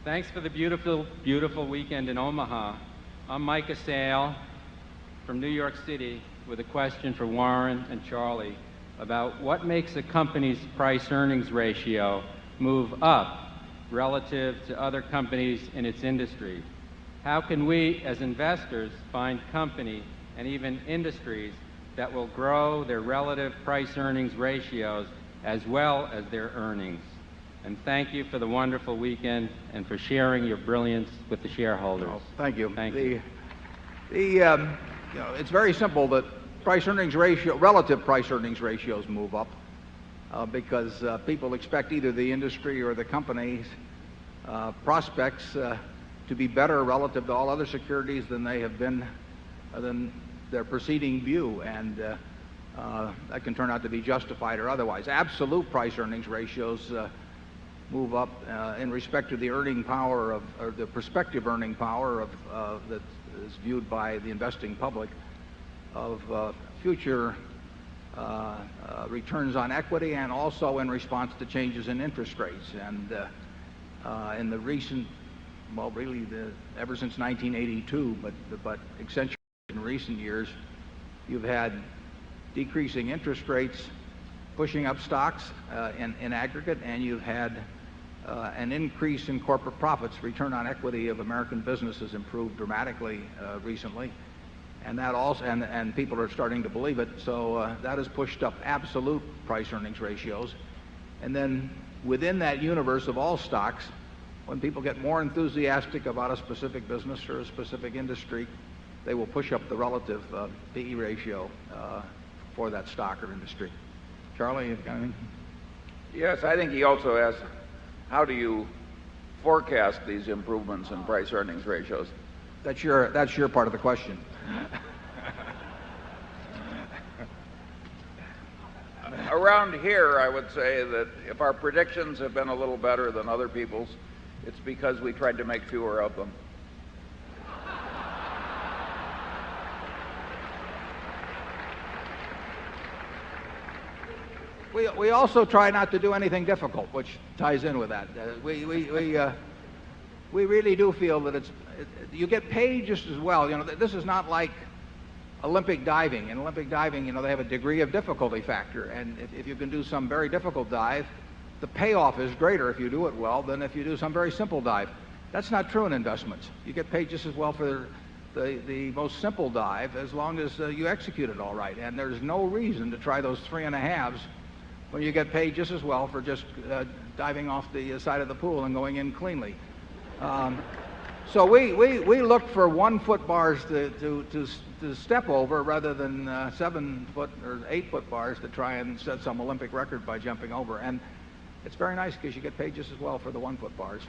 Thanks for the beautiful, beautiful weekend in Omaha. I'm Micah Sale from New York City with a question for Warren and Charlie about what makes a company's price-earnings ratio move up relative to other companies in its industry. How can we, as investors, find company and even industries that will grow their relative price-earnings ratios as well as their earnings? And thank you for the wonderful weekend and for sharing your brilliance with the shareholders. Oh, thank you. Thank you. It's very simple that relative price-earnings ratios move up because people expect either the industry or the company's prospects to be better relative to all other securities than they have been than their preceding view, and that can turn out to be justified or otherwise. Absolute price-earnings ratios move up in respect to the earning power of, or the prospective earning power of that is viewed by the investing public of future returns on equity, and also in response to changes in interest rates. And in the recent, well, really ever since 1982, but accentuated in recent years, you've had decreasing interest rates pushing up stocks in aggregate, and you've had an increase in corporate profits. Return on equity of American businesses improved dramatically recently, and that also, and people are starting to believe it. So that has pushed up absolute price-earnings ratios. And then within that universe of all stocks, when people get more enthusiastic about a specific business or a specific industry, they will push up the relative PE ratio for that stock or industry. Charlie, you've got anything? Yes, I think he also asked, how do you forecast these improvements in price-earnings ratios? That's your part of the question. Around here, I would say that if our predictions have been a little better than other people's, it's because we tried to make fewer of them. We also try not to do anything difficult, which ties in with that. We really do feel that you get paid just as well. You know, this is not like Olympic diving. In Olympic diving, you know, they have a degree of difficulty factor, and if you can do some very difficult dive, the payoff is greater if you do it well than if you do some very simple dive. That's not true in investments. You get paid just as well for the most simple dive as long as you execute it all right. And there's no reason to try those 3.5s when you get paid just as well for just diving off the side of the pool and going in cleanly. So we look for 1 foot bars to step over rather than 7 foot or 8 foot bars to try and set some Olympic record by jumping over. And it's very nice because you get paid just as well for the 1 foot bars.